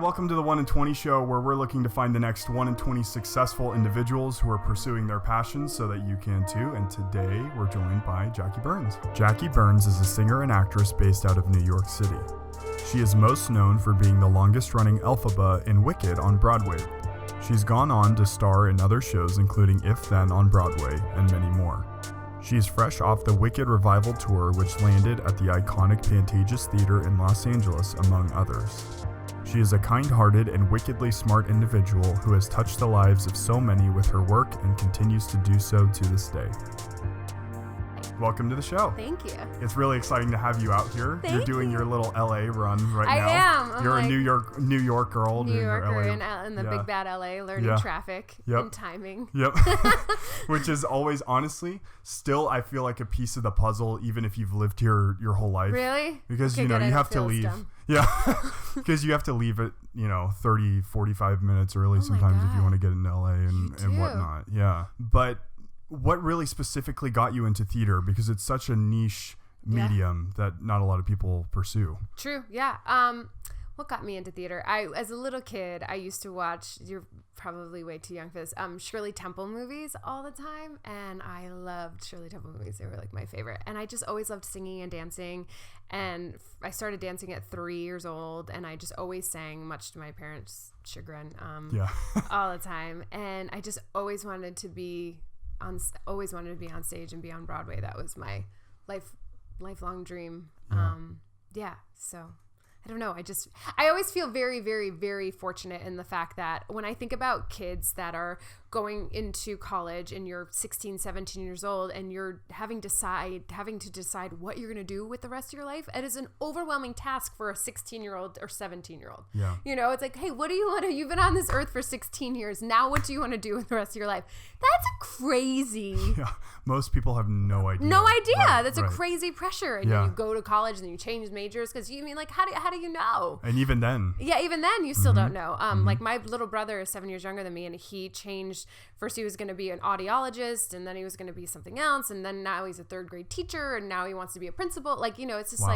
welcome to the 1 in 20 show, where we're looking to find the next 1 in 20 successful individuals who are pursuing their passions so that you can too. And today we're joined by Jackie Burns. Jackie Burns is a singer and actress based out of New York City. She is most known for being the longest-running Elphaba in Wicked on Broadway. She's gone on to star in other shows including If Then on Broadway and many more. She's fresh off the Wicked revival tour, which landed at the iconic Pantages Theater in Los Angeles, among others. She is a kind-hearted and wickedly smart individual who has touched the lives of so many with her work and continues to do so to this day. Welcome to the show. Thank you. It's really exciting to have you out here. You're doing your little LA run right now. I am. You're a New York girl. New Yorker in the Yeah. big bad LA, learning traffic and timing. Yep. Which is always, honestly, still I feel like a piece of the puzzle, even if you've lived here your whole life. Really? Because, you have to leave. Dumb. Yeah. Because you have to leave at, 30, 45 minutes early sometimes if you want to get into LA and whatnot. Yeah. But what really specifically got you into theater? Because it's such a niche medium that not a lot of people pursue. True. Yeah. What got me into theater? As a little kid, I used to watch, you're probably way too young for this, Shirley Temple movies all the time. And I loved Shirley Temple movies. They were like my favorite. And I just always loved singing and dancing. And I started dancing at 3 years old. And I just always sang, much to my parents' chagrin, all the time. And I just always wanted to be on stage and be on Broadway. That was my lifelong dream. So I don't know. I always feel very, very, very fortunate in the fact that when I think about kids that are going into college and you're 16, 17 years old and you're having to decide what you're going to do with the rest of your life, it is an overwhelming task for a 16-year-old or 17-year-old. Yeah. It's like, hey, what do you want to, you've been on this earth for 16 years. Now what do you want to do with the rest of your life? That's crazy. Yeah. Most people have no idea. No idea. Right, That's a crazy pressure. And then you go to college and then you change majors because how do you know? And even then. Yeah, even then you still don't know. Like my little brother is 7 years younger than me and he changed. First he was going to be an audiologist and then he was going to be something else. And then now he's a third grade teacher and now he wants to be a principal. It's just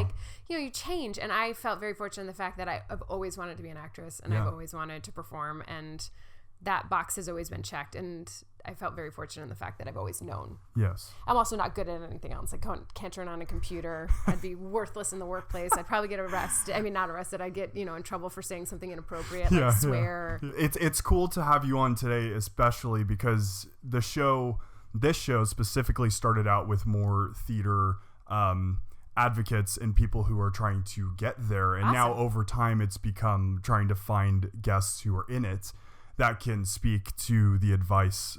you change. And I felt very fortunate in the fact that I've always wanted to be an actress and I've always wanted to perform, and that box has always been checked. And I felt very fortunate in the fact that I've always known. Yes. I'm also not good at anything else. I can't turn on a computer. I'd be worthless in the workplace. I'd probably get arrested. I mean, not arrested. I'd get, in trouble for saying something inappropriate, like swear. Yeah. It's cool to have you on today, especially because this show specifically started out with more theater advocates and people who are trying to get there. And now over time, it's become trying to find guests who are in it that can speak to the advice,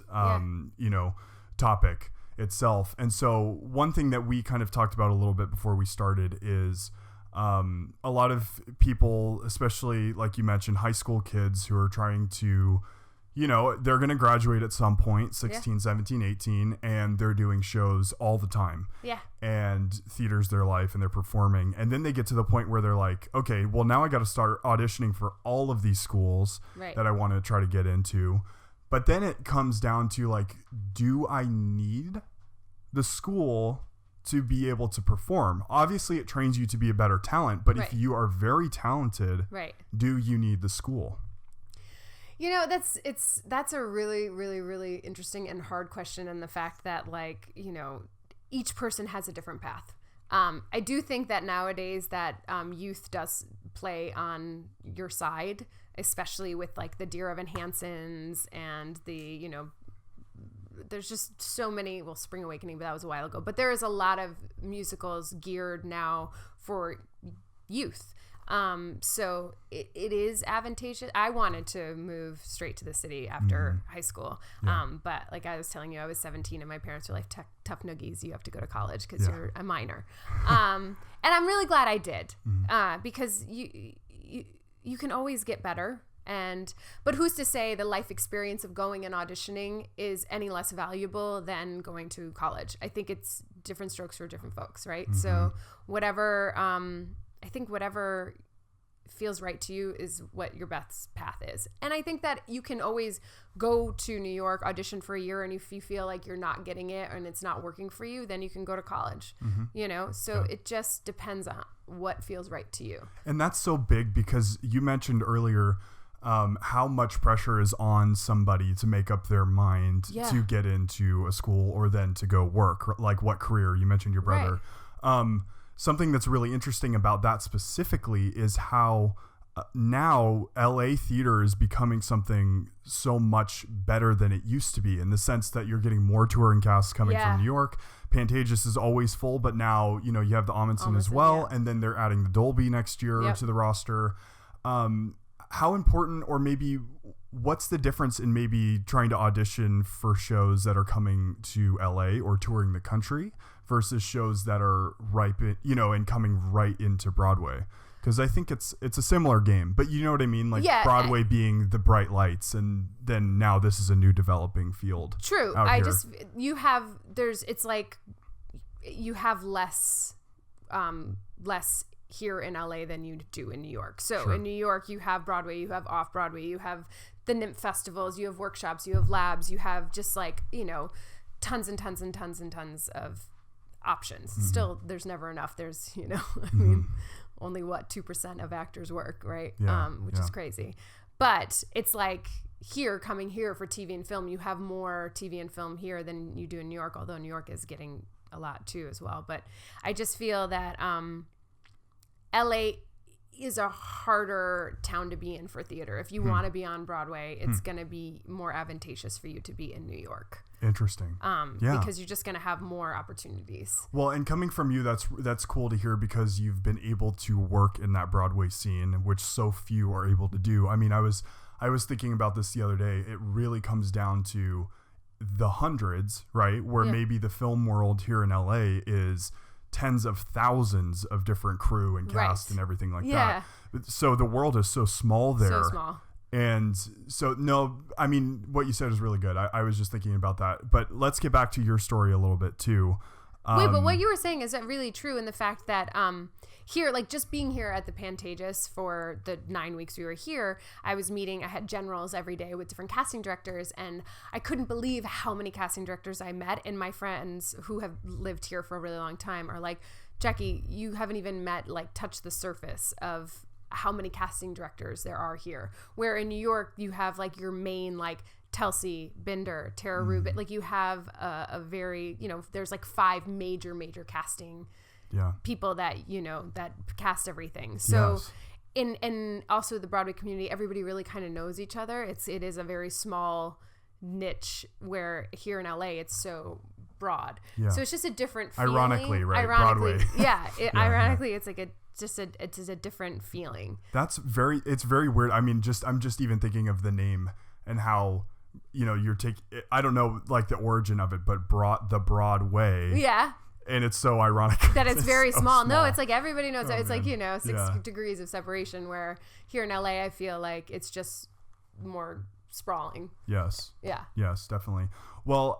topic itself. And so one thing that we kind of talked about a little bit before we started is a lot of people, especially like you mentioned, high school kids who are trying to, they're going to graduate at some point, 16, 17, 18, and they're doing shows all the time. Yeah. And theater's their life and they're performing. And then they get to the point where they're like, okay, well now I got to start auditioning for all of these schools that I want to try to get into. But then it comes down to like, do I need the school to be able to perform? Obviously it trains you to be a better talent, but if you are very talented, do you need the school? That's a really, really, really interesting and hard question, in the fact that each person has a different path. I do think that nowadays that youth does play on your side, especially with like the Dear Evan Hansons and the, there's just so many, Spring Awakening, but that was a while ago. But there is a lot of musicals geared now for youth. So it is advantageous. I wanted to move straight to the city after high school. Yeah. But like I was telling you, I was 17 and my parents were like, tough noogies, you have to go to college because you're a minor. And I'm really glad I did, because you can always get better. But who's to say the life experience of going and auditioning is any less valuable than going to college? I think it's different strokes for different folks, right? Mm-hmm. So whatever feels right to you is what your best path is. And I think that you can always go to New York, audition for a year, and if you feel like you're not getting it and it's not working for you, then you can go to college, you know? So it just depends on what feels right to you. And that's so big because you mentioned earlier how much pressure is on somebody to make up their mind to get into a school or then to go work, like what career. You mentioned your brother. Something that's really interesting about that specifically is how now LA theater is becoming something so much better than it used to be, in the sense that you're getting more touring casts coming from New York. Pantages is always full, but now, you know, you have the Amundsen as well, and then they're adding the Dolby next year to the roster. How important, or maybe what's the difference in maybe trying to audition for shows that are coming to LA or touring the country versus shows that are you know, and coming right into Broadway? Because I think it's a similar game, but you know what I mean? Like Broadway being the bright lights, and then now this is a new developing field. True. It's like you have less here in LA than you do in New York. So in New York, you have Broadway, you have off Broadway, you have the NIMP festivals, you have workshops, you have labs, you have just like, you know, tons and tons and tons and tons of options. Still, there's never enough. There's, you know, I mean, only 2% of actors work, right? Which is crazy. But it's like coming here for TV and film, you have more TV and film here than you do in New York, although New York is getting a lot too as well. But I just feel that LA is a harder town to be in for theater. If you want to be on Broadway, it's going to be more advantageous for you to be in New York. Interesting. Because you're just going to have more opportunities. Well, and coming from you, that's cool to hear, because you've been able to work in that Broadway scene, which so few are able to do. I mean, I was thinking about this the other day. It really comes down to the hundreds, right? Where maybe the film world here in LA is tens of thousands of different crew and cast and everything like that. So the world is so small there. So small. And so, no, I mean, what you said is really good. I was just thinking about that. But let's get back to your story a little bit too. Wait, but what you were saying, is that really true in the fact that here, like just being here at the Pantages for the 9 weeks we were here, I had generals every day with different casting directors, and I couldn't believe how many casting directors I met. And my friends who have lived here for a really long time are like, Jackie, you haven't even touched the surface of how many casting directors there are here. Where in New York, you have like your main Telsey, Binder, Tara Rubin. Like you have a very, you know, there's like 5 major casting people that, you know, that cast everything. So and also the Broadway community, everybody really kind of knows each other. It is a very small niche, where here in LA it's so broad. So it's just a different feeling. Ironically, right? Broadway. Broadway. Ironically, it's like it's a different feeling. It's very weird. I mean, I'm just even thinking of the name and how, you know, I don't know like the origin of it, but the Broadway. Yeah. And it's so ironic that it's very so small. No, it's like everybody knows that. It's like, you know, 6 degrees of separation, where here in LA, I feel like it's just more sprawling. Yes. Yeah. Yes, definitely. Well,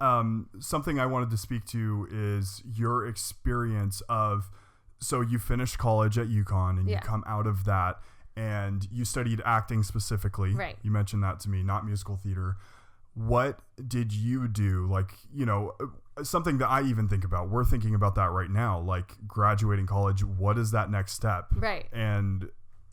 something I wanted to speak to is your experience of, so you finished college at UConn and you come out of that and you studied acting specifically. Right. You mentioned that to me, not musical theater. What did you do? Like, you know, something that I even think about. We're thinking about that right now, like graduating college. What is that next step? Right. And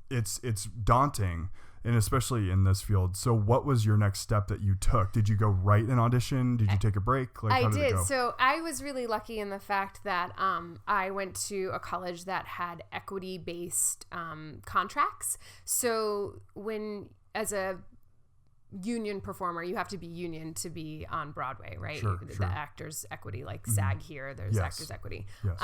it's daunting, and especially in this field. So what was your next step that you took? Did you go write an audition? Did you take a break? Like, how did it go? So I was really lucky in the fact that I went to a college that had equity-based contracts. So as a union performer, you have to be union to be on Broadway, right? Sure. The actors equity, like SAG here, there's actors equity. Yes.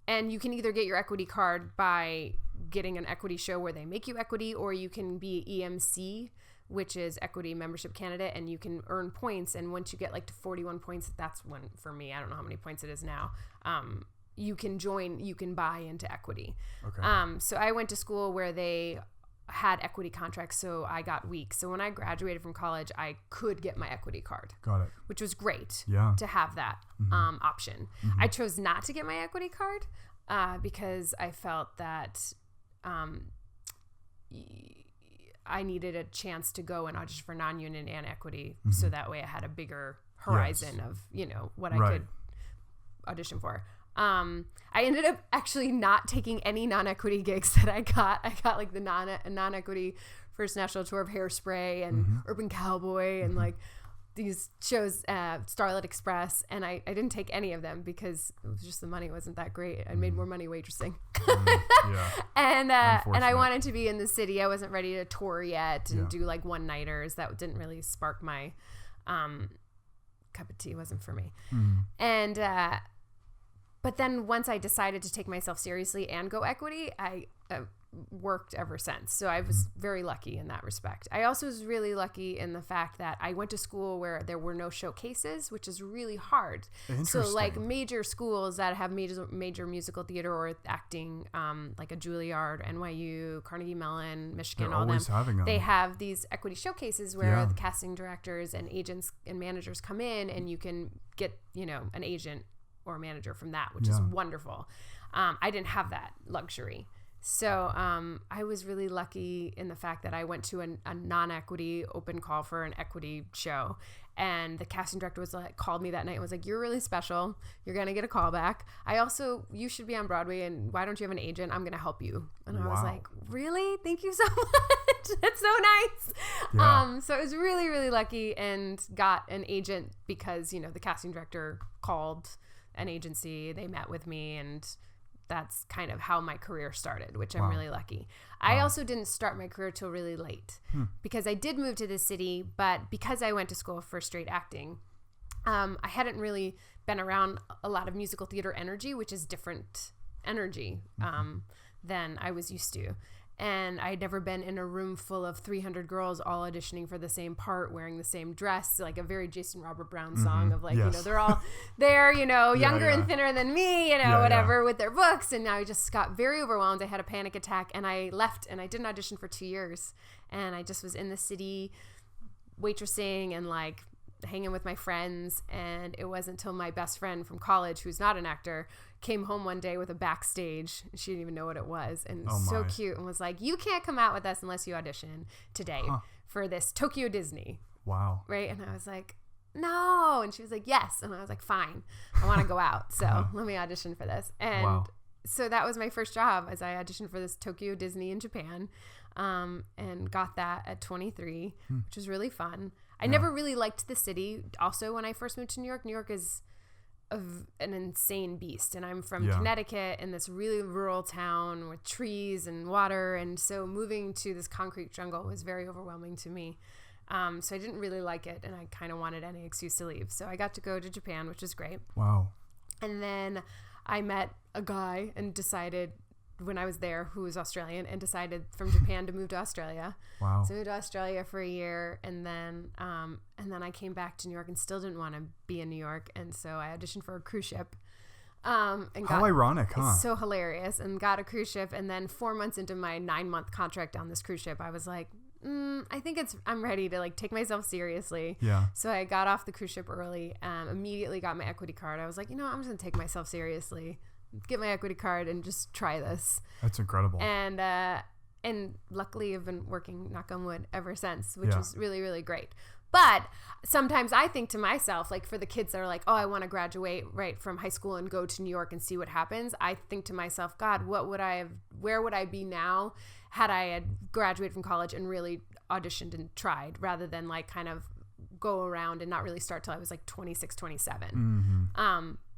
And you can either get your equity card by getting an equity show where they make you equity, or you can be EMC, which is equity membership candidate, and you can earn points. And once you get like to 41 points, that's when, for me, I don't know how many points it is now, you can buy into equity. Okay. So I went to school where they had equity contracts, so I got weeks. So when I graduated from college, I could get my equity card. Got it. Which was great to have that option. Mm-hmm. I chose not to get my equity card because I felt that I needed a chance to go and audition for non-union and equity, so that way I had a bigger horizon of, what I could audition for. I ended up actually not taking any non-equity gigs that I got. I got like the non-equity First National Tour of Hairspray and Urban Cowboy and like these shows, Starlight Express, and I didn't take any of them because it was just the money wasn't that great. I made more money waitressing. And I wanted to be in the city. I wasn't ready to tour yet and do like one-nighters. That didn't really spark my cup of tea. Wasn't for me. And but then once I decided to take myself seriously and go equity, I worked ever since. So I was very lucky in that respect. I also was really lucky in the fact that I went to school where there were no showcases, which is really hard. So like major schools that have major musical theater or acting, like a Juilliard, NYU, Carnegie Mellon, Michigan, all them, they have these equity showcases where the casting directors and agents and managers come in and you can get, an agent or a manager from that, which is wonderful. I didn't have that luxury. So I was really lucky in the fact that I went to a non-equity open call for an equity show, and the casting director called me that night and was like, "You're really special. You're gonna get a call back. You should be on Broadway, and why don't you have an agent? I'm gonna help you." And I was like, "Really? Thank you so much. That's so nice." Yeah. So I was really, really lucky and got an agent because the casting director called an agency. They met with me, and that's kind of how my career started, which I'm really lucky. I also didn't start my career till really late because I did move to the city, but because I went to school for straight acting, I hadn't really been around a lot of musical theater energy, which is different energy than I was used to. And I'd never been in a room full of 300 girls all auditioning for the same part, wearing the same dress, like a very Jason Robert Brown song of like, they're all there, younger and thinner than me, with their books. And I just got very overwhelmed. I had a panic attack and I left and I didn't audition for 2 years. And I just was in the city waitressing and like hanging with my friends. And it wasn't until my best friend from college, who's not an actor, came home one day with a backstage. She didn't even know what it was, and so cute, and was like, "You can't come out with us unless you audition today for this Tokyo Disney." Wow. Right? And I was like, "No," and she was like, "Yes," and I was like, "Fine, I want to go out, so let me audition for this." And so that was my first job, as I auditioned for this Tokyo Disney in Japan, and got that at 23, which was really fun. I never really liked the city. Also, when I first moved to New York is an insane beast, and I'm from Connecticut in this really rural town with trees and water, and so moving to this concrete jungle was very overwhelming to me. So I didn't really like it, and I kind of wanted any excuse to leave. So I got to go to Japan, which is great. Wow. And then I met a guy and decided when I was there, who was Australian, and decided from Japan to move to Australia. Wow. So I moved to Australia for a year, and then I came back to New York and still didn't want to be in New York, and so I auditioned for a cruise ship. And how ironic, huh? It's so hilarious, and got a cruise ship, and then 4 months into my 9-month contract on this cruise ship, I was like, I think I'm ready to like take myself seriously. Yeah. So I got off the cruise ship early, immediately got my equity card. I was like, I'm just gonna take myself seriously, get my equity card, and just try this. That's incredible. And luckily I've been working, knock on wood, ever since, which is really, really great. But sometimes I think to myself, like for the kids that are like, I want to graduate right from high school and go to New York and see what happens. I think to myself, God, where would I be now had I had graduated from college and really auditioned and tried, rather than like kind of go around and not really start till I was like 26, 27.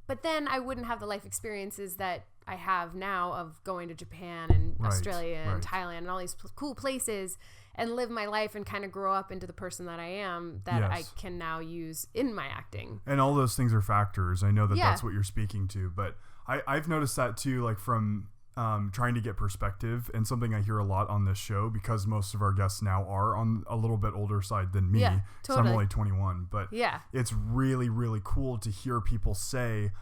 But then I wouldn't have the life experiences that I have now of going to Japan and Australia and Thailand and all these cool places, and live my life and kind of grow up into the person that I am, that I can now use in my acting. And all those things are factors. I know that that's what you're speaking to, but I've noticed that too, like from trying to get perspective, and something I hear a lot on this show, because most of our guests now are on a little bit older side than me. Yeah, totally. So I'm only 21, but it's really, really cool to hear people say,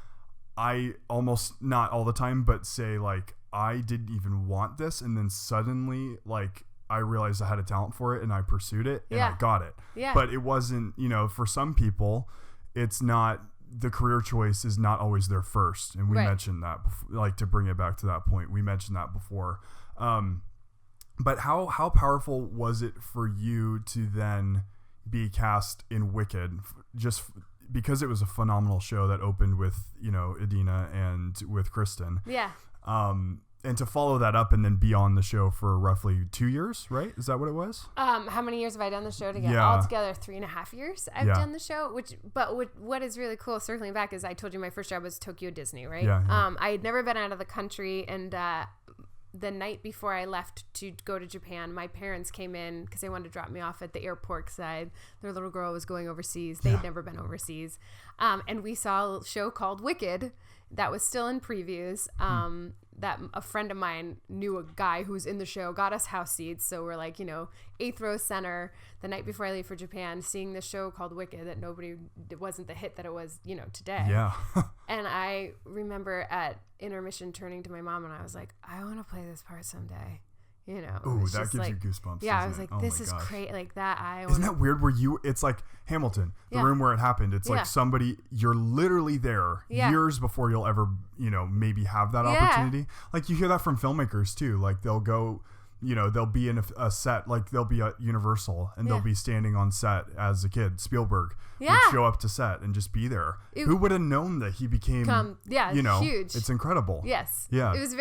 I almost, not all the time, but say like, I didn't even want this, and then suddenly like I realized I had a talent for it and I pursued it and I got it. Yeah. But it wasn't, for some people, it's not, the career choice is not always their first. And we mentioned that, like, to bring it back to that point, we mentioned that before. But how powerful was it for you to then be cast in Wicked, just because it was a phenomenal show that opened with, you know, Idina and with Kristen. Yeah. And to follow that up and then be on the show for roughly 2 years, right? Is that what it was? How many years have I done the show together? Yeah. Altogether 3.5 years I've done the show, what is really cool, circling back, is I told you my first job was Tokyo Disney, right? Yeah. I had never been out of the country, and the night before I left to go to Japan, my parents came in because they wanted to drop me off at the airport because their little girl was going overseas. They'd never been overseas. And we saw a show called Wicked that was still in previews. That a friend of mine knew a guy who was in the show, got us house seats. So we're like, you know, 8th row center the night before I leave for Japan, seeing this show called Wicked that it wasn't the hit that it was, you know, today. Yeah. And I remember at intermission turning to my mom and I was like, I want to play this part someday. You know, ooh, that gives you goosebumps. Yeah, I was like, oh this is great, like that. Isn't that weird? It's like Hamilton, the room where it happened. It's like somebody, you're literally there years before you'll ever, you know, maybe have that opportunity. Like you hear that from filmmakers too. Like they'll go, you know, they'll be in a set, like they'll be at Universal and they'll be standing on set as a kid. Spielberg would show up to set and just be there. Who would have known that he became, you know, huge. It's incredible. Yes. Yeah. It was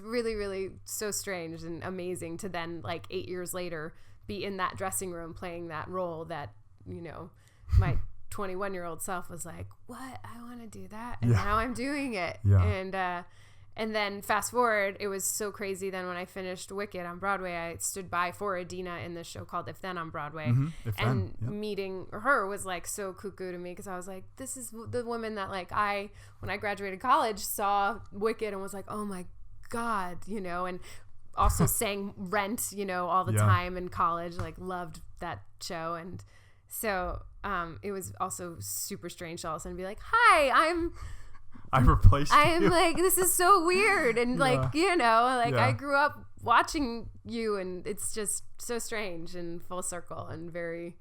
really, really so strange and amazing to then, like 8 years later, be in that dressing room playing that role that, you know, my 21-year-old self was like, what? I want to do that. And now I'm doing it. Yeah. And then fast forward, it was so crazy. Then when I finished Wicked on Broadway, I stood by for Idina in this show called If Then on Broadway. Meeting her was like so cuckoo to me because I was like, this is the woman that like when I graduated college, saw Wicked and was like, oh my God, you know, and also sang Rent, you know, all the time in college, like loved that show. And so it was also super strange to all of a sudden be like, hi, I replaced you. I am like, this is so weird. And like, you know, like I grew up watching you and it's just so strange and full circle and very,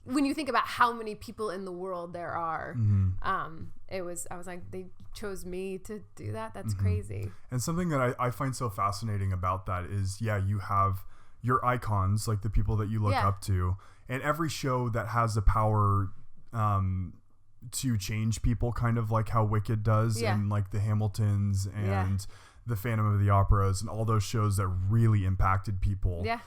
when you think about how many people in the world there are, I was like, they chose me to do that. That's crazy. And something that I find so fascinating about that is, you have your icons, like the people that you look up to, and every show that has the power, to change people, kind of like how Wicked does, and like the Hamiltons and the Phantom of the Operas and all those shows that really impacted people. Yeah.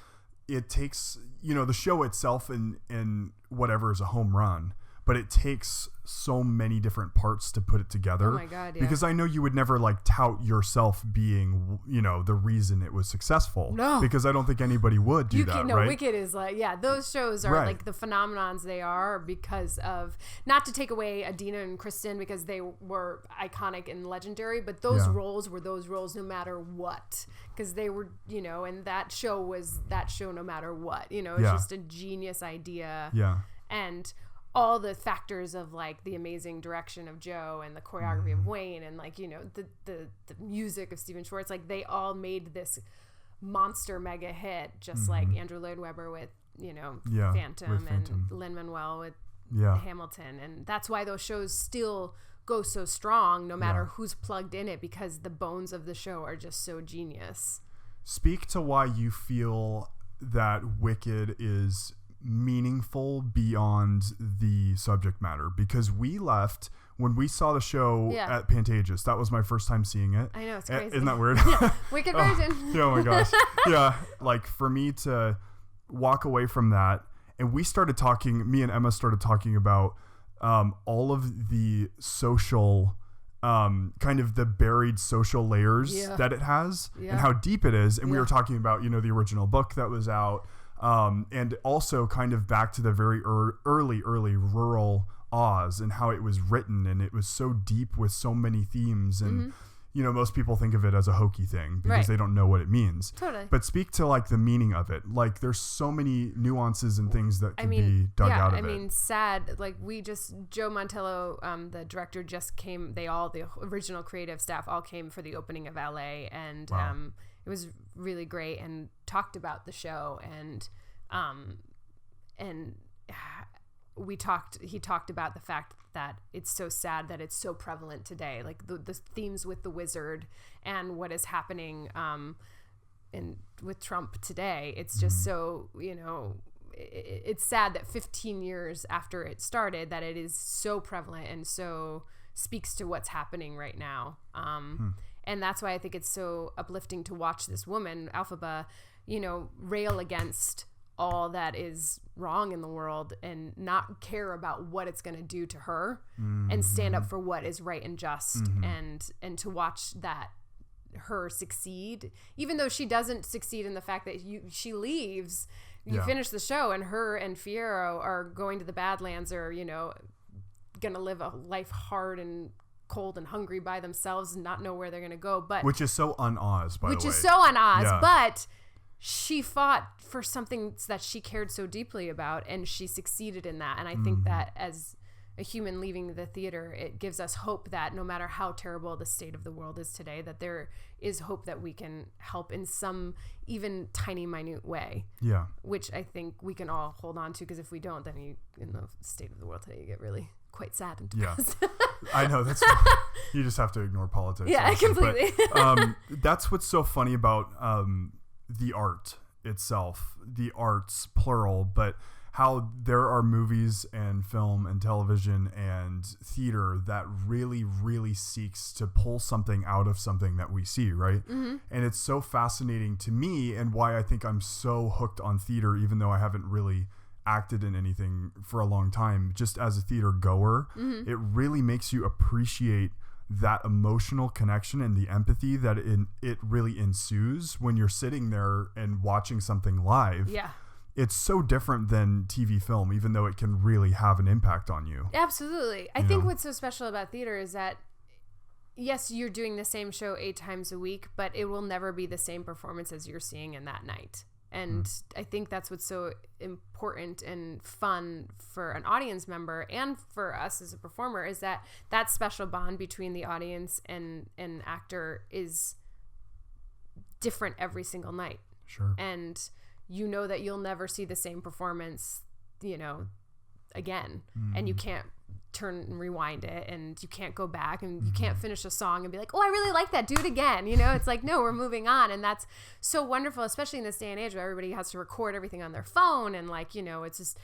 It takes, you know, the show itself and whatever is a home run, but it takes so many different parts to put it together. Oh my God, yeah. Because I know you would never like tout yourself being, you know, the reason it was successful. No. Because I don't think anybody would do that, right? Wicked is like, those shows are like the phenomenons they are because of, not to take away Idina and Kristen because they were iconic and legendary, but those roles were those roles no matter what. Because they were, you know, and that show was that show no matter what. You know, it's just a genius idea. Yeah. And all the factors of like the amazing direction of Joe and the choreography of Wayne and like, you know, the music of Stephen Schwartz, like they all made this monster mega hit, just like Andrew Lloyd Webber with, you know, Phantom and Lin-Manuel with Hamilton. And that's why those shows still go so strong no matter who's plugged in it, because the bones of the show are just so genius. Speak to why you feel that Wicked is meaningful beyond the subject matter, because we left when we saw the show at Pantages. That was my first time seeing it. I know, it's crazy. Isn't that weird? Wicked version. Oh my gosh. Like for me to walk away from that, and me and Emma started talking about all of the social kind of the buried social layers that it has and how deep it is. And we were talking about, you know, the original book that was out, and also kind of back to the very early rural Oz and how it was written, and it was so deep with so many themes, and you know, most people think of it as a hokey thing because they don't know what it means. Totally. But speak to like the meaning of it. Like there's so many nuances and things that can be dug out of it. I mean, sad. Like Joe Montello, the director, just came. The original creative staff all came for the opening of LA, and it was really great and talked about the show and he talked about the fact that it's so sad that it's so prevalent today, like the themes with the wizard and what is happening with Trump today. It's just so, it's sad that 15 years after it started that it is so prevalent and so speaks to what's happening right now. And that's why I think it's so uplifting to watch this woman, Elphaba, rail against all that is wrong in the world and not care about what it's going to do to her and stand up for what is right and just and to watch that her succeed, even though she doesn't succeed in the fact that she leaves. You finish the show and her and Fiyero are going to the Badlands or, gonna live a life hard and cold and hungry by themselves and not know where they're gonna go. But which is so un-Oz, by the way. Which is so un-Oz, but she fought for something that she cared so deeply about, and she succeeded in that. And I think that as a human leaving the theater, it gives us hope that no matter how terrible the state of the world is today, that there is hope that we can help in some even tiny, minute way. Yeah. Which I think we can all hold on to, because if we don't, then in the state of the world today, you get really quite sad and depressed. Yeah. I know. That's you just have to ignore politics. Yeah, completely. But, that's what's so funny about the art itself, the arts plural, but how there are movies and film and television and theater that really, really seeks to pull something out of something that we see, right? And it's so fascinating to me, and why I think I'm so hooked on theater, even though I haven't really acted in anything for a long time. Just as a theater goer, it really makes you appreciate that emotional connection and the empathy that it really ensues when you're sitting there and watching something live. Yeah. It's so different than TV film, even though it can really have an impact on you. Absolutely. I think what's so special about theater is that, yes, you're doing the same show 8 times a week, but it will never be the same performance as you're seeing in that night. And I think that's what's so important and fun for an audience member and for us as a performer, is that special bond between the audience and actor is different every single night. Sure. And you know that you'll never see the same performance, again. And you can't turn and rewind it, and you can't go back, and you can't finish a song and be like, oh, I really like that, do it again. It's like, no, we're moving on. And that's so wonderful, especially in this day and age where everybody has to record everything on their phone. And it's just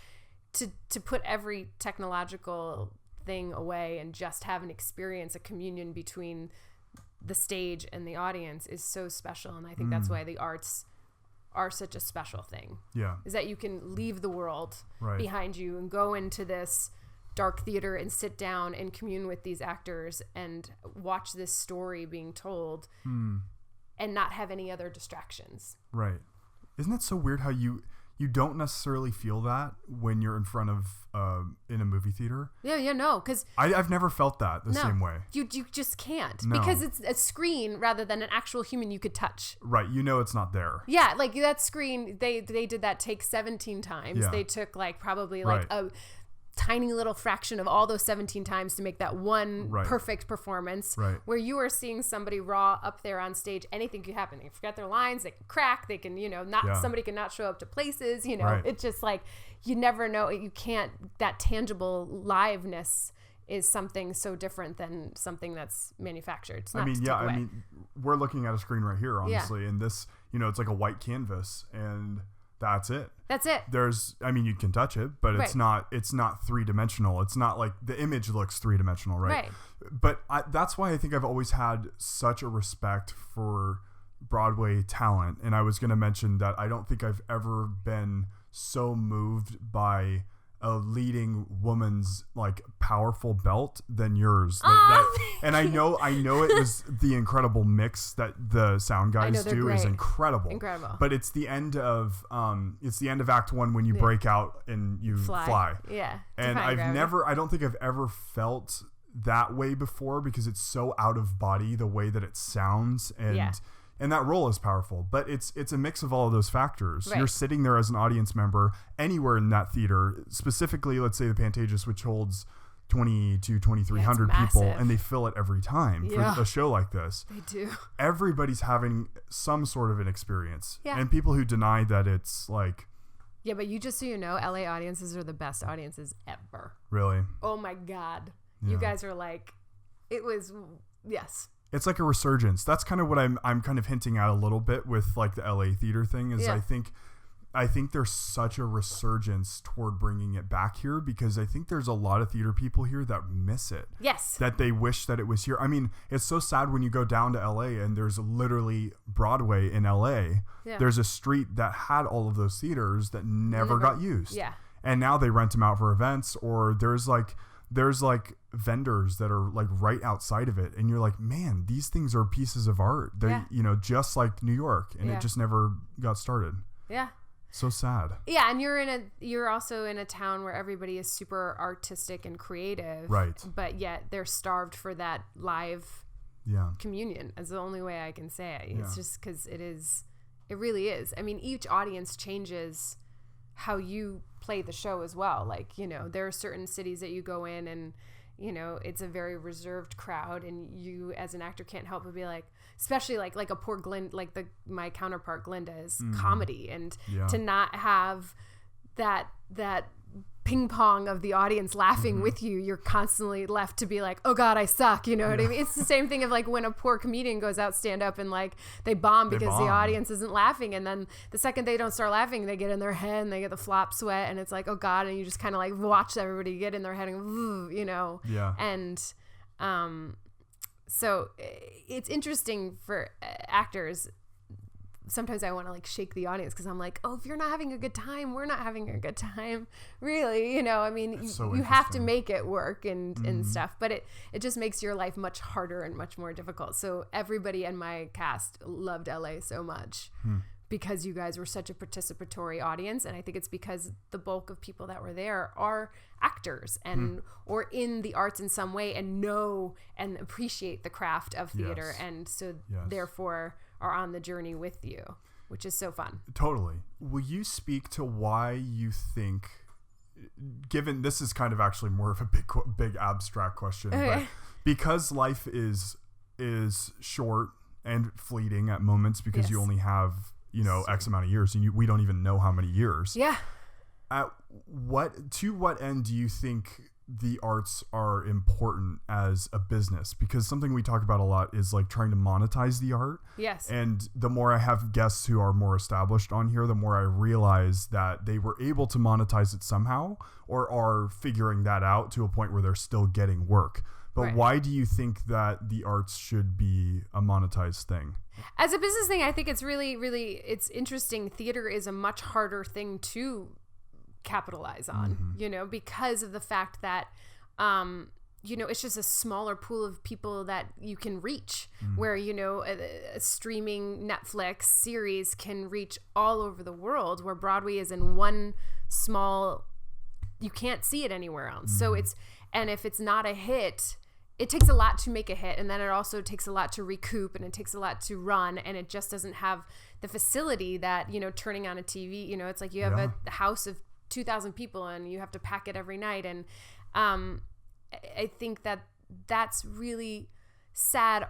to put every technological thing away and just have an experience, a communion between the stage and the audience is so special. And I think that's why the arts are such a special thing. Yeah. Is that you can leave the world behind you and go into this dark theater and sit down and commune with these actors and watch this story being told and not have any other distractions. Right. Isn't that so weird how you don't necessarily feel that when you're in front of in a movie theater? Yeah, no, because I've never felt that the same way. You just can't, because it's a screen rather than an actual human you could touch. Right, it's not there. Yeah, like that screen, they did that take 17 times. Yeah. They took probably a tiny little fraction of all those 17 times to make that one perfect performance, where you are seeing somebody raw up there on stage. Anything could happen. They forget their lines, they can crack, they can, somebody can not show up to places, it's just like, you never know. You can't, that tangible liveness is something so different than something that's manufactured. It's not we're looking at a screen right here, honestly, and this, it's like a white canvas, and that's it. You can touch it, but it's not 3-dimensional. It's not like the image looks 3-dimensional, right? But that's why I think I've always had such a respect for Broadway talent. And I was going to mention that I don't think I've ever been so moved by a leading woman's powerful belt than yours. And I know it was the incredible mix that the sound guys do is incredible. But it's the end of Act 1 when you break out and you fly. Yeah. And I don't think I've ever felt that way before, because it's so out of body the way that it sounds, and that role is powerful, but it's a mix of all of those factors. You're sitting there as an audience member anywhere in that theater, specifically, let's say the Pantages, which holds 2,300 people, and they fill it every time for a show like this. They do. Everybody's having some sort of an experience, and people who deny that it's like... Yeah, but just so you know, LA audiences are the best audiences ever. Really? Oh my God. Yeah. You guys are it was, yes. it's like a resurgence. That's kind of what I'm kind of hinting at a little bit with like the LA theater thing is I think there's such a resurgence toward bringing it back here because I think there's a lot of theater people here that miss it. Yes. That they wish that it was here. I mean, it's so sad when you go down to LA and there's literally Broadway in LA. Yeah. There's a street that had all of those theaters that never got used. Yeah. And now they rent them out for events, or there's like vendors that are like right outside of it, and you're like, man, these things are pieces of art. They, just like New York, and it just never got started. Yeah. So sad. Yeah, and you're also in a town where everybody is super artistic and creative. Right. But yet they're starved for that live communion. Is the only way I can say it. It's just because it really is. I mean, each audience changes how you play the show as well. Like, there are certain cities that you go in and, it's a very reserved crowd, and you as an actor can't help but be like, especially like a poor Glinda, like my counterpart Glinda is comedy, and to not have that ping pong of the audience laughing with you, you're constantly left to be like, oh God, I suck. You know what I mean? It's the same thing of like when a poor comedian goes out stand up and like they bomb because the audience isn't laughing, and then the second they don't start laughing, they get in their head and they get the flop sweat, and it's like, oh God, and you just kind of like watch everybody get in their head and and so it's interesting for actors. Sometimes I want to like shake the audience because I'm like, oh, if you're not having a good time, we're not having a good time. Really, I mean, you have to make it work and stuff, but it just makes your life much harder and much more difficult. So everybody in my cast loved LA so much because you guys were such a participatory audience. And I think it's because the bulk of people that were there are actors and or in the arts in some way and know and appreciate the craft of theater. And so therefore are on the journey with you, which is so fun. Totally. Will you speak to why you think, given this is kind of actually more of a big abstract question, but because life is short and fleeting at moments because you only have, X amount of years, and we don't even know how many years. Yeah. To what end do you think the arts are important as a business? Because something we talk about a lot is like trying to monetize the art. Yes. And the more I have guests who are more established on here, the more I realize that they were able to monetize it somehow or are figuring that out to a point where they're still getting work. But why do you think that the arts should be a monetized thing? As a business thing, I think it's really, really, it's interesting. Theater is a much harder thing to capitalize on, because of the fact that, it's just a smaller pool of people that you can reach, where, a streaming Netflix series can reach all over the world, where Broadway is in one small, you can't see it anywhere else. So and if it's not a hit, it takes a lot to make a hit, and then it also takes a lot to recoup, and it takes a lot to run, and it just doesn't have the facility that, turning on a TV, it's like you have a house of 2,000 people and you have to pack it every night. And I think that's really sad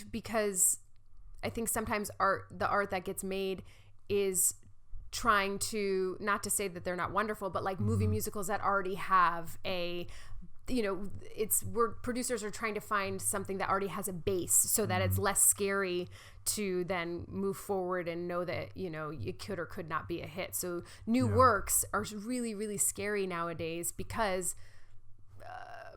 because I think sometimes the art that gets made is trying to, not to say that they're not wonderful, but like movie musicals that already have where producers are trying to find something that already has a base so that it's less scary to then move forward and know that, it could or could not be a hit. So new works are really, really scary nowadays because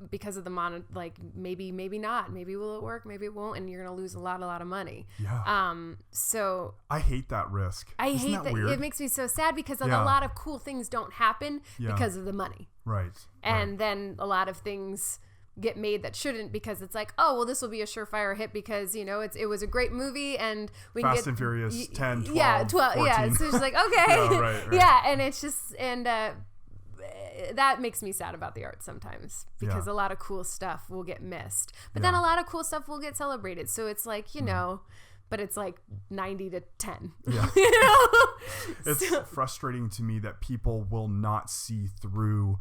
of the maybe not, maybe will it work, maybe it won't, and you're going to lose a lot of money. Yeah. So I hate that risk. I hate that. It makes me so sad because a lot of cool things don't happen because of the money. Right. And then a lot of things get made that shouldn't because it's like, oh, well, this will be a surefire hit because, it was a great movie and we Fast can get and Furious 10, 12, yeah, 12, 14. Yeah, so it's just like, okay. Right. Yeah, and it's just, and that makes me sad about the art sometimes because a lot of cool stuff will get missed. But then a lot of cool stuff will get celebrated. So it's like, but it's like 90 to 10. Yeah. It's frustrating to me that people will not see through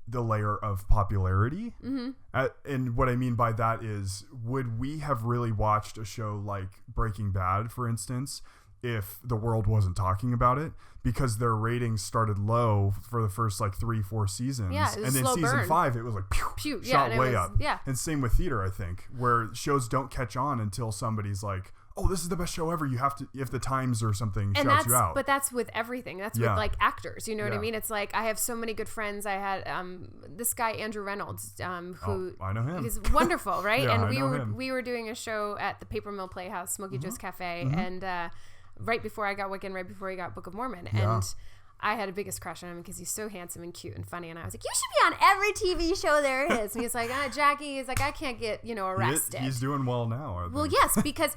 the layer of popularity. And what I mean by that is, would we have really watched a show like Breaking Bad, for instance, if the world wasn't talking about it, because their ratings started low for the first like 3-4 seasons. Yeah, it was and then slow season burn. 5 it was like pew, shot way up. Yeah. And same with theater, I think, where shows don't catch on until somebody's like, oh, this is the best show ever. You have to, if the Times or something shouts you out. But that's with everything. That's with like actors. You know what I mean? It's like I have so many good friends. I had this guy Andrew Reynolds, who I know him. He's wonderful, right? Yeah, and we were doing a show at the Paper Mill Playhouse, Smoky Joe's Cafe, and right before I got Wiccan, right before he got Book of Mormon, and I had a biggest crush on him because he's so handsome and cute and funny. And I was like, you should be on every TV show there is. And he's like, Jackie, he's like, I can't get, arrested. He's doing well now. I think. Well, yes, because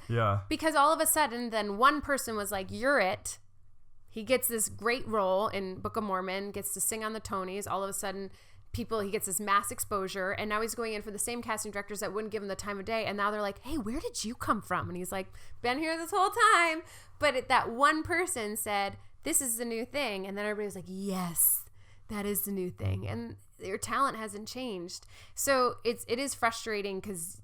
because all of a sudden, then one person was like, you're it. He gets this great role in Book of Mormon, gets to sing on the Tonys. All of a sudden, he gets this mass exposure. And now he's going in for the same casting directors that wouldn't give him the time of day. And now they're like, hey, where did you come from? And he's like, been here this whole time. But that one person said, this is the new thing. And then everybody was like, yes, that is the new thing. And your talent hasn't changed. So it is frustrating because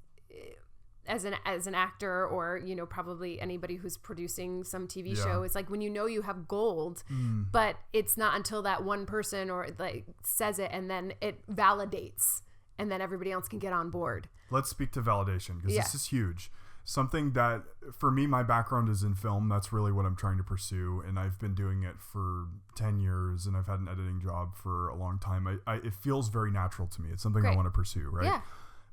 as an actor or, probably anybody who's producing some TV show, it's like when you have gold, but it's not until that one person or like says it and then it validates and then everybody else can get on board. Let's speak to validation because this is huge. Something that, for me, my background is in film. That's really what I'm trying to pursue, and I've been doing it for 10 years, and I've had an editing job for a long time. It feels very natural to me. It's something I want to pursue, right? Yeah.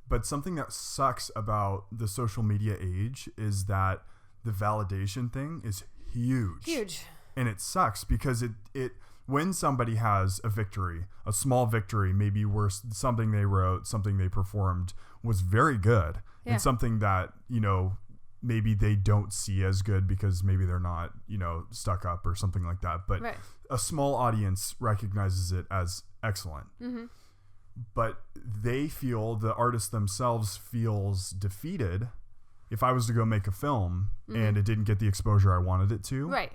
But something that sucks about the social media age is that the validation thing is huge. Huge. And it sucks because it when somebody has a victory, a small victory, maybe worse, something they wrote, something they performed was very good. And something that, maybe they don't see as good because maybe they're not, stuck up or something like that. But a small audience recognizes it as excellent. Mm-hmm. But the artist themselves feels defeated if I was to go make a film and it didn't get the exposure I wanted it to. Right.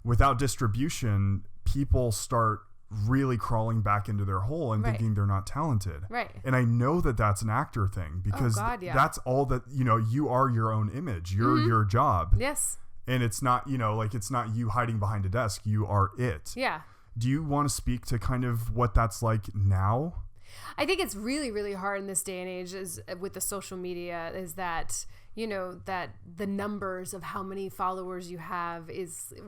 Without distribution, people start really crawling back into their hole and thinking they're not talented. Right. And I know that that's an actor thing because that's all that, you are your own image. You're your job. Yes. And it's not, it's not you hiding behind a desk. You are it. Yeah. Do you want to speak to kind of what that's like now? I think it's really, really hard in this day and age with the social media is that, that the numbers of how many followers you have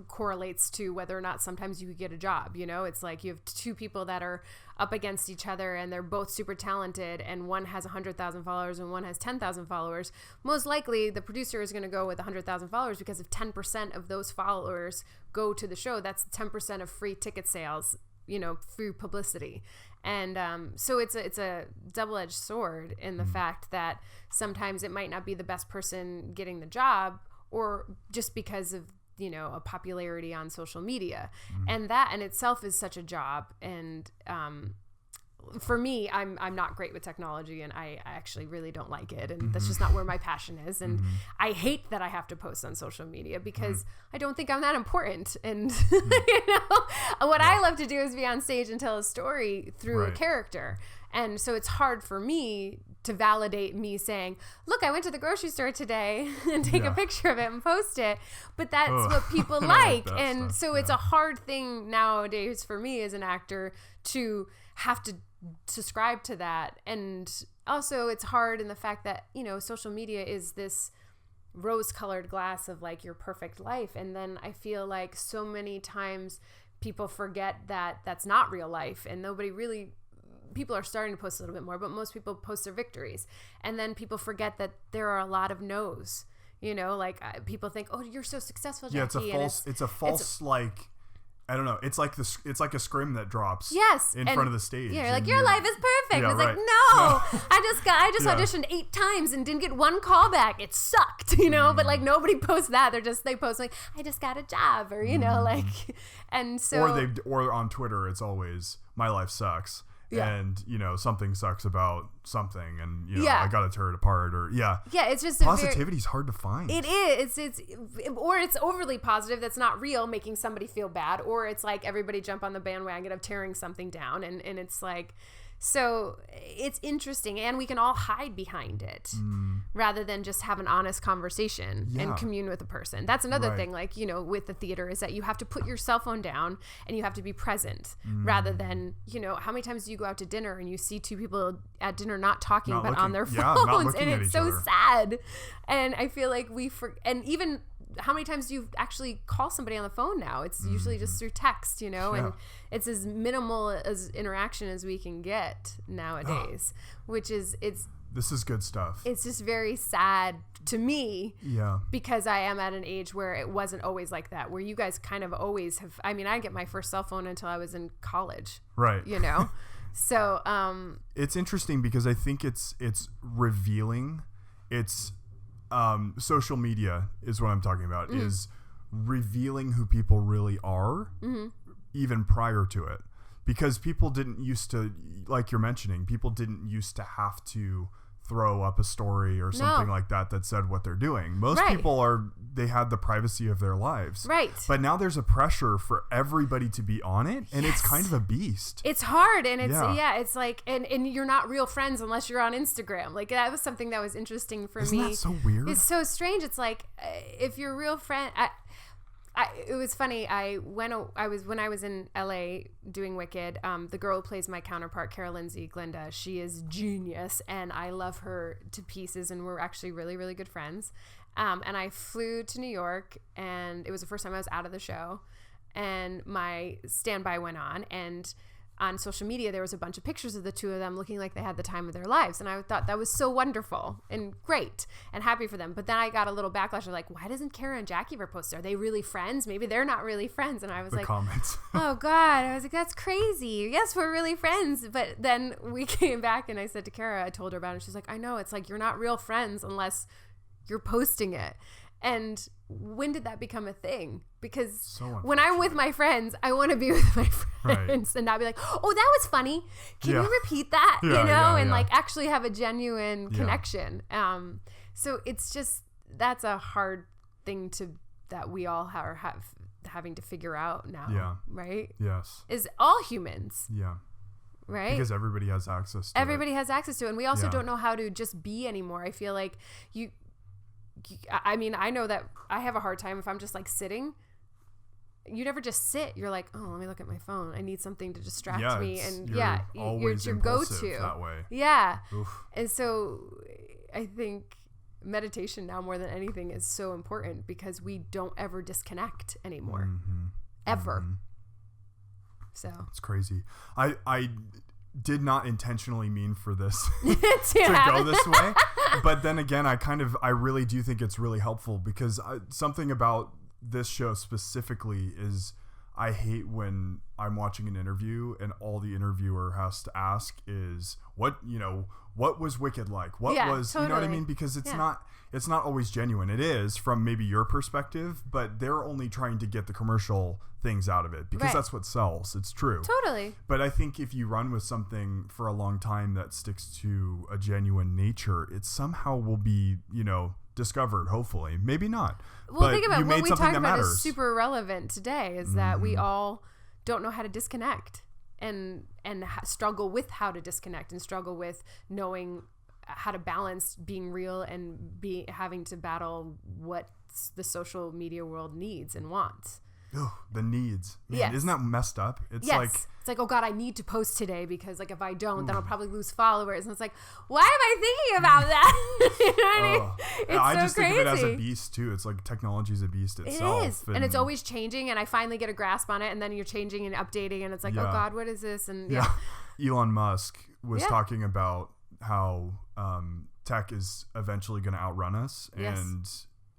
correlates to whether or not sometimes you could get a job. It's like you have two people that are up against each other and they're both super talented and one has 100,000 followers and one has 10,000 followers. Most likely the producer is going to go with 100,000 followers because if 10% of those followers go to the show, that's 10% of free ticket sales, free publicity. And so it's a double-edged sword in the fact that sometimes it might not be the best person getting the job or just because of, a popularity on social media. And that in itself is such a job. And for me, I'm not great with technology and I actually really don't like it. And that's just not where my passion is. And I hate that I have to post on social media because I don't think I'm that important. And, what I love to do is be on stage and tell a story through a character. And so it's hard for me to validate me saying, look, I went to the grocery store today and take a picture of it and post it. But that's what people like. And so it's a hard thing nowadays for me as an actor to have to subscribe to that. And also it's hard in the fact that, social media is this rose-colored glass of like your perfect life. And then I feel like so many times people forget that that's not real life and people are starting to post a little bit more, but most people post their victories. And then people forget that there are a lot of no's, people think, oh, you're so successful, Jackie. Yeah, it's a false I don't know. It's like a scrim that drops in front of the stage. Yeah, like your life is perfect. Yeah, it's like, no. I just auditioned 8 times and didn't get one call back. It sucked, but like nobody posts that. They post like, I just got a job or, and so. Or on Twitter, it's always, my life sucks. Yeah. And, something sucks about something and, I got to tear it apart or, it's just positivity's hard to find. It is. Or it's overly positive that's not real, making somebody feel bad. Or it's like everybody jump on the bandwagon of tearing something down. And it's like, So it's interesting, and we can all hide behind it rather than just have an honest conversation and commune with a person. That's another thing, like, you know, with the theater, is that you have to put your cell phone down and you have to be present rather than, you know, how many times do you go out to dinner and you see two people at dinner not talking but on their phones, and it's so sad. And I feel like and even how many times do you actually call somebody on the phone now? It's usually just through text, you know, and it's as minimal as interaction as we can get nowadays, which is, this is good stuff. It's just very sad to me. Yeah. Because I am at an age where it wasn't always like that, where you guys kind of always have, I mean, I didn't get my first cell phone until I was in college. Right. You know? So, it's interesting because I think it's revealing. It's, social media is what I'm talking about, is revealing who people really are, even prior to it, because people didn't used to, like you're mentioning, people didn't used to have to throw up a story or something like that said what they're doing. Most people they had the privacy of their lives. Right. But now there's a pressure for everybody to be on it, and it's kind of a beast. It's hard, and it's it's like, and you're not real friends unless you're on Instagram. Like, that was something that was interesting for me. Isn't that so weird? It's so strange. It's like, if you're a real friend, it was funny. When I was in LA doing Wicked, the girl who plays my counterpart, Cara Lindsay, Glinda, she is genius, and I love her to pieces, and we're actually really, really good friends. And I flew to New York, and it was the first time I was out of the show, and my standby went on, and on social media there was a bunch of pictures of the two of them looking like they had the time of their lives, and I thought that was so wonderful and great and happy for them. But then I got a little backlash of like, why doesn't Kara and Jackie ever post? Are they really friends? Maybe they're not really friends. And I was comments. Oh God, I was like, that's crazy. Yes, we're really friends. But then we came back and I said to Kara, I told her about it, and she's like, I know, it's like, you're not real friends unless you're posting it. And when did that become a thing? Because when I'm with my friends, I want to be with my friends and not be like, oh, that was funny. Can you repeat that? You know, and like actually have a genuine connection. So it's just, that's a hard thing that we all are having to figure out now. Yeah. Right? Yes. Is all humans. Yeah. Right? Because everybody has access to it. Everybody has access to it. And we also don't know how to just be anymore. I feel like I mean, I know that I have a hard time if I'm just like sitting. You never just sit. You're like, oh, let me look at my phone. I need something to distract me. And it's your go-to that way. Yeah. Oof. And so I think meditation now more than anything is so important because we don't ever disconnect anymore. Ever. So it's crazy. I did not intentionally mean for this to go this way, but then again, I really do think it's really helpful because something about this show specifically is I hate when I'm watching an interview and all the interviewer has to ask is what was Wicked like? What was, totally. You know what I mean? Because it's not always genuine. It is from maybe your perspective, but they're only trying to get the commercial things out of it because that's what sells. It's true. Totally. But I think if you run with something for a long time that sticks to a genuine nature, it somehow will be, discovered, hopefully. Maybe not. Well, think about what we talked about is super relevant today is that we all don't know how to disconnect and struggle with how to disconnect and struggle with knowing how to balance being real and having to battle what the social media world needs and wants. Oh, the needs. Man, isn't that messed up? It's like, oh God, I need to post today because like if I don't, then I'll probably lose followers. And it's like, why am I thinking about that? You know what I mean? It's I so just crazy. think of it as a beast too. It's like technology's a beast itself. It is. And it's always changing and I finally get a grasp on it and then you're changing and updating and it's like, oh God, what is this? And Elon Musk was talking about how tech is eventually going to outrun us. And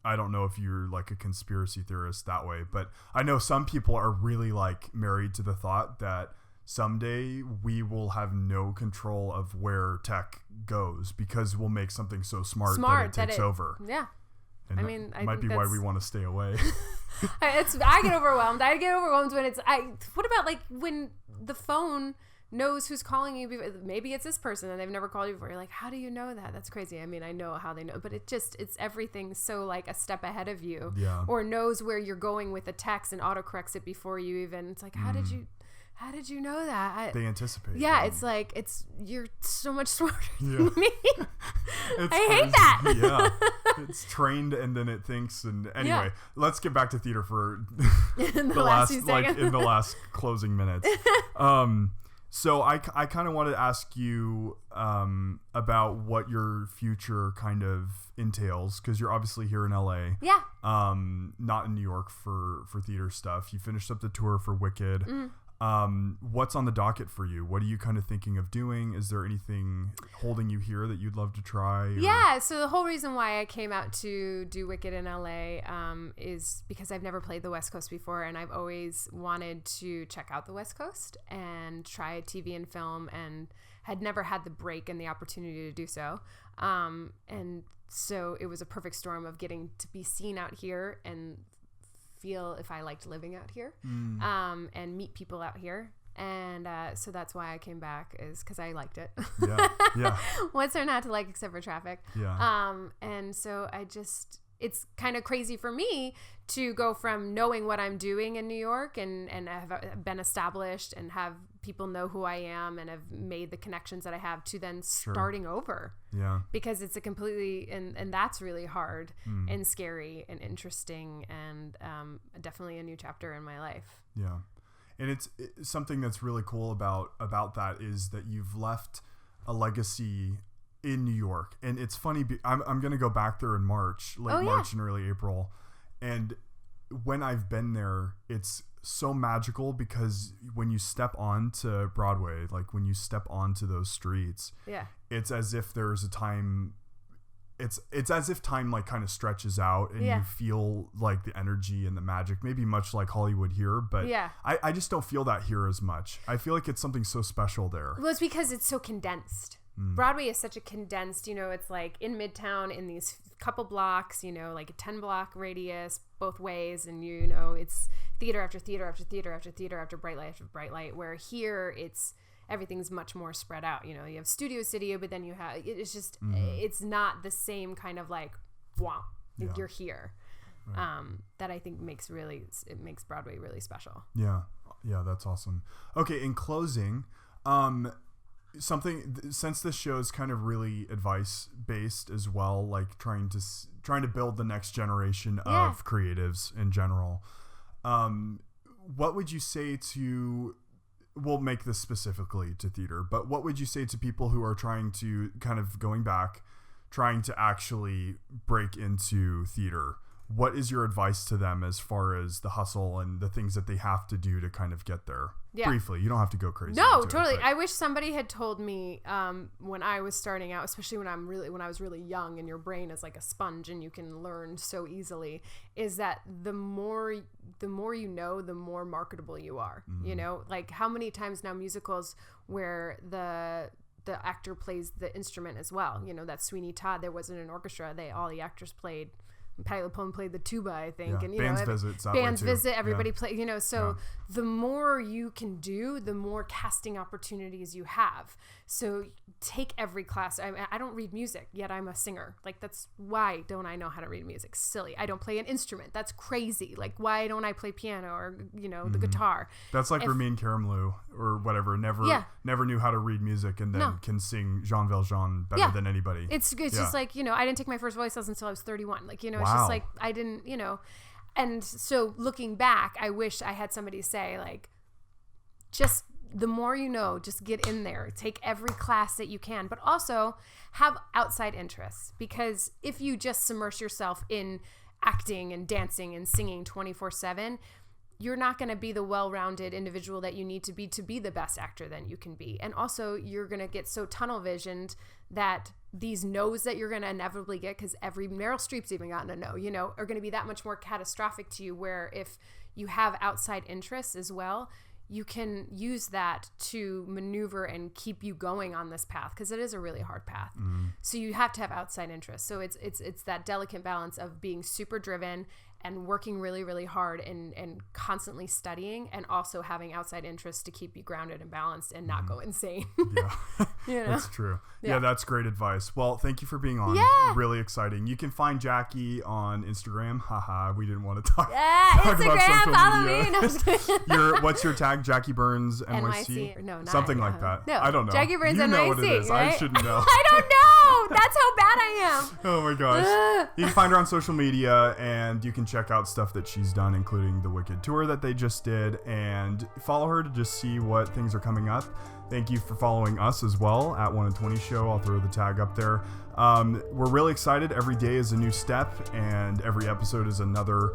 I don't know if you're like a conspiracy theorist that way, but I know some people are really like married to the thought that someday we will have no control of where tech goes because we'll make something so smart that it takes over. Yeah. And I might be why we want to stay away. I get overwhelmed. I get overwhelmed when what about like when the phone knows who's calling you? Maybe it's this person and they've never called you before. You're like, how do you know that? That's crazy. I mean, I know how they know, but it's everything so like a step ahead of you, or knows where you're going with a text and autocorrects it before you even. It's like, how how did you know that? They anticipate. Yeah, it's like, you're so much smarter than me. It's I hate that. Yeah. It's trained and then it thinks. And anyway, let's get back to theater for in the last in the last closing minutes. So I kind of wanted to ask you about what your future kind of entails, because you're obviously here in LA. Yeah. Not in New York for theater stuff. You finished up the tour for Wicked. What's on the docket for you? What are you kind of thinking of doing? Is there anything holding you here that you'd love to try? Yeah, so the whole reason why I came out to do Wicked in LA is because I've never played the West Coast before, and I've always wanted to check out the West Coast and try TV and film, and had never had the break and the opportunity to do so. And so it was a perfect storm of getting to be seen out here and feel if I liked living out here, and meet people out here. And so that's why I came back, is because I liked it. Yeah. What's there not to like except for traffic? Yeah. And so it's kind of crazy for me to go from knowing what I'm doing in New York and have been established and have people know who I am and have made the connections that I have, to then starting over. Yeah. Because it's a completely, and that's really hard and scary and interesting, and definitely a new chapter in my life. Yeah. And it's something that's really cool about that is that you've left a legacy in New York. And it's funny, I'm going to go back there in March, March and early April. And when I've been there, it's so magical, because when you step onto Broadway, like when you step onto those streets, it's as if there's a time, it's as if time like kind of stretches out, and you feel like the energy and the magic, maybe much like Hollywood here, but I just don't feel that here as much. I feel like it's something so special there. Well, it's because it's so condensed. Broadway is such a condensed, it's like in Midtown in these couple blocks, like a 10-block radius both ways. And, it's theater after theater after theater after theater after bright light after bright light, where here everything's much more spread out. You have Studio City, but then you have, it's just, it's not the same kind of like, wow, you're here. Right. That I think makes Broadway really special. Yeah. Yeah. That's awesome. Okay. In closing, since this show is kind of really advice based as well, like trying to build the next generation of creatives in general, what would you say to, we'll make this specifically to theater, but what would you say to people who are trying to trying to actually break into theater? What is your advice to them as far as the hustle and the things that they have to do to kind of get there? Yeah. Briefly, you don't have to go crazy. No, totally. I wish somebody had told me when I was starting out, especially when I was really young, and your brain is like a sponge and you can learn so easily, is that the more you know, the more marketable you are. Like how many times now musicals where the actor plays the instrument as well. That Sweeney Todd, there wasn't an orchestra. All the actors played. Patti LuPone played the tuba, I think, and Bands Visit, everybody play. So the more you can do, the more casting opportunities you have. So take every class. I don't read music, yet I'm a singer. Like, that's why don't I know how to read music? Silly. I don't play an instrument. That's crazy. Like, why don't I play piano or the guitar? That's like Ramin Karimloo or whatever. Never knew how to read music, and then can sing Jean Valjean better than anybody. It's just like, I didn't take my first voice lessons until I was 31. Like, it's just like I didn't, and so looking back, I wish I had somebody say, like, just the more you know, just get in there, take every class that you can, but also have outside interests, because if you just submerge yourself in acting and dancing and singing 24/7, you're not going to be the well-rounded individual that you need to be the best actor that you can be. And also you're going to get so tunnel visioned that these no's that you're going to inevitably get, because every Meryl Streep's even gotten a no, are going to be that much more catastrophic to you, where if you have outside interests as well, you can use that to maneuver and keep you going on this path, because it is a really hard path. So you have to have outside interests. So it's that delicate balance of being super driven and working really, really hard and constantly studying, and also having outside interests to keep you grounded and balanced and not go insane. Yeah, You know? that's true. Yeah, that's great advice. Well, thank you for being on. Yeah. Really exciting. You can find Jackie on Instagram. Haha, we didn't want to talk Instagram, about social follow media. me. No, I'm just kidding. What's your tag? Jackie Burns NYC? NYC. No, not something like that. No, I don't know. Jackie Burns you know NYC, what it is. right? I shouldn't know. I don't know. That's how bad I am. Oh my gosh. You can find her on social media, and you can check out stuff that she's done, including the Wicked tour that they just did, and follow her to just see what things are coming up. Thank you for following us as well at 1 in 20 Show. I'll throw the tag up there. We're really excited. Every day is a new step, and every episode is another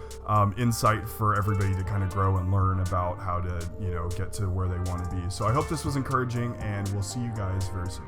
insight for everybody to kind of grow and learn about how to, get to where they want to be. So I hope this was encouraging, and we'll see you guys very soon.